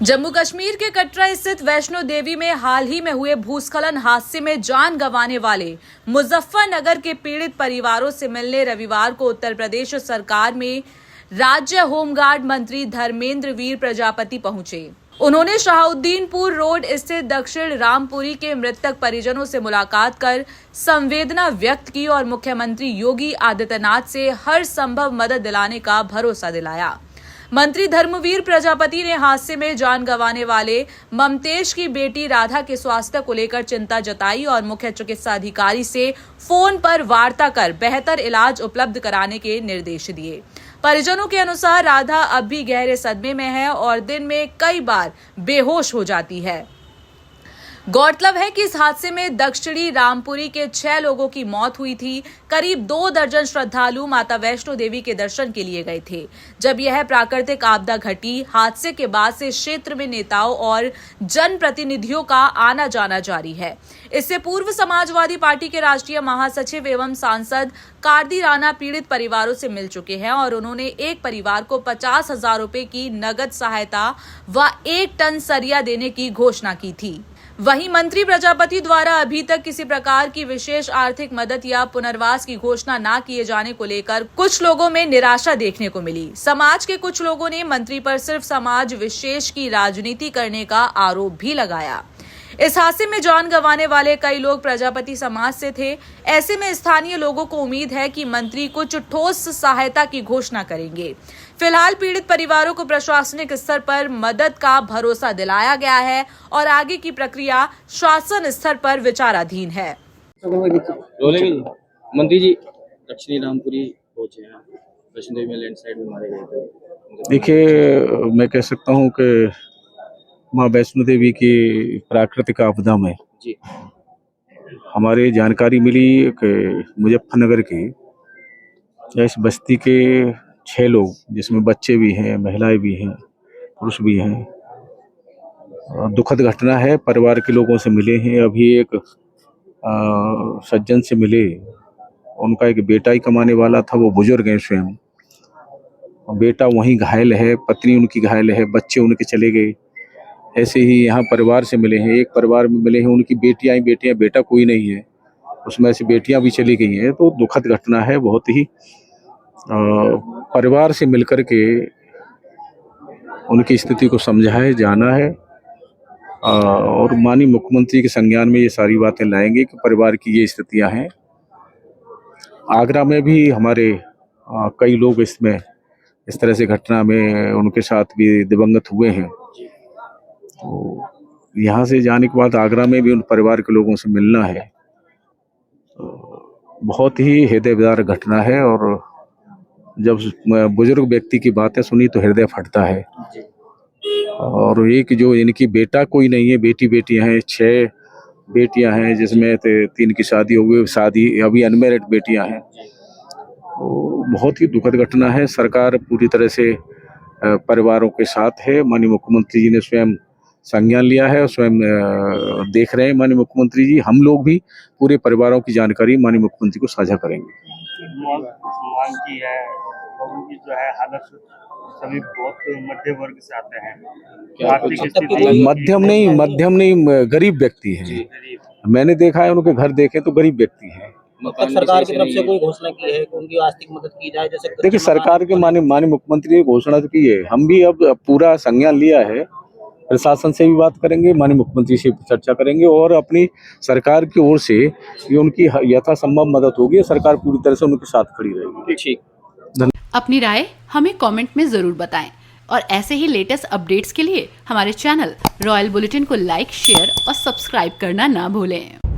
जम्मू कश्मीर के कटरा स्थित वैष्णो देवी में हाल ही में हुए भूस्खलन हादसे में जान गंवाने वाले मुजफ्फरनगर के पीड़ित परिवारों से मिलने रविवार को उत्तर प्रदेश सरकार में राज्य होमगार्ड मंत्री धर्मेंद्र वीर प्रजापति पहुंचे। उन्होंने शाहुद्दीनपुर रोड स्थित दक्षिण रामपुरी के मृतक परिजनों से मुलाकात कर संवेदना व्यक्त की और मुख्यमंत्री योगी आदित्यनाथ से हर संभव मदद दिलाने का भरोसा दिलाया। मंत्री धर्मवीर प्रजापति ने हादसे में जान गंवाने वाले ममतेश की बेटी राधा के स्वास्थ्य को लेकर चिंता जताई और मुख्य चिकित्सा अधिकारी से फोन पर वार्ता कर बेहतर इलाज उपलब्ध कराने के निर्देश दिए। परिजनों के अनुसार राधा अब भी गहरे सदमे में है और दिन में कई बार बेहोश हो जाती है। गौरतलब है कि इस हादसे में दक्षिणी रामपुरी के 6 लोगों की मौत हुई थी। करीब 2 दर्जन श्रद्धालु माता वैष्णो देवी के दर्शन के लिए गए थे जब यह प्राकृतिक आपदा घटी। हादसे के बाद से क्षेत्र में नेताओं और जनप्रतिनिधियों का आना जाना जारी है। इससे पूर्व समाजवादी पार्टी के राष्ट्रीय महासचिव एवं सांसद कार्दी राणा पीड़ित परिवारों से मिल चुके हैं और उन्होंने एक परिवार को 50,000 रुपए की नगद सहायता व 1 टन सरिया देने की घोषणा की थी। वहीं मंत्री प्रजापति द्वारा अभी तक किसी प्रकार की विशेष आर्थिक मदद या पुनर्वास की घोषणा न किए जाने को लेकर कुछ लोगों में निराशा देखने को मिली। समाज के कुछ लोगों ने मंत्री पर सिर्फ समाज विशेष की राजनीति करने का आरोप भी लगाया। इस हादसे में जान गंवाने वाले कई लोग प्रजापति समाज से थे। ऐसे में स्थानीय लोगों को उम्मीद है कि मंत्री कुछ ठोस सहायता की घोषणा करेंगे। फिलहाल पीड़ित परिवारों को प्रशासनिक स्तर पर मदद का भरोसा दिलाया गया है और आगे की प्रक्रिया शासन स्तर पर विचाराधीन है। मंत्री जी दक्षिणी रामपुरी पहुंचे हैं, वैष्णो देवी में लैंडस्लाइड में मारे गए थे। देखिए, मैं कह सकता हूं कि माँ वैष्णो देवी की प्राकृतिक आपदा में जी हमारे जानकारी मिली कि मुजफ्फरनगर की इस बस्ती के 6 लोग, जिसमें बच्चे भी हैं, महिलाएं भी हैं, पुरुष भी हैं। दुखद घटना है। परिवार के लोगों से मिले हैं। अभी एक सज्जन से मिले। उनका एक बेटा ही कमाने वाला था, वो बुजुर्ग हैं स्वयं। बेटा वहीं घायल है, पत्नी उनकी घायल है, बच्चे उनके चले गए। ऐसे ही यहाँ परिवार से मिले हैं। एक परिवार में मिले हैं, उनकी बेटियां, बेटा कोई नहीं है, उसमें से बेटियां भी चली गई हैं। तो दुखद घटना है। बहुत ही परिवार से मिलकर के उनकी स्थिति को समझाए जाना है और माननीय मुख्यमंत्री के संज्ञान में ये सारी बातें लाएंगे कि परिवार की ये स्थितियां हैं। आगरा में भी हमारे कई लोग इसमें इस तरह से घटना में उनके साथ भी दिवंगत हुए हैं। तो यहाँ से जाने के बाद आगरा में भी उन परिवार के लोगों से मिलना है। तो बहुत ही हृदय विदारक घटना है और जब बुजुर्ग व्यक्ति की बातें सुनी तो हृदय फटता है। और एक जो इनकी बेटा कोई नहीं है, बेटियां हैं, 6 बेटियां हैं, जिसमें 3 की शादी हो गई, शादी अभी अनमैरिड बेटियां हैं। तो बहुत ही दुखद घटना है। सरकार पूरी तरह से परिवारों के साथ है। माननीय मुख्यमंत्री जी ने स्वयं संज्ञान लिया है और स्वयं देख रहे हैं। माननीय मुख्यमंत्री जी, हम लोग भी पूरे परिवारों की जानकारी माननीय मुख्यमंत्री को साझा करेंगे। मांग की है और उनकी जो है हालत सभी बहुत मध्य वर्ग से आते हैं। आर्थिक स्थिति मध्यम नहीं, गरीब व्यक्ति हैं। मैंने देखा है, उनके घर देखे तो गरीब व्यक्ति हैं। सरकार की तरफ से कोई घोषणा की है कि उनकी आर्थिक मदद की जाए? जैसे देखिए, सरकार के माननीय मुख्यमंत्री ने घोषणा तो की है। हम भी अब पूरा संज्ञान लिया है। प्रशासन से भी बात करेंगे, माननीय मुख्यमंत्री से चर्चा करेंगे और अपनी सरकार की ओर से ये उनकी यथासंभव मदद होगी। सरकार पूरी तरह से उनके साथ खड़ी रहेगी। ठीक। अपनी राय हमें कमेंट में जरूर बताएं और ऐसे ही लेटेस्ट अपडेट्स के लिए हमारे चैनल रॉयल बुलेटिन को लाइक, शेयर और सब्सक्राइब करना ना भूलें।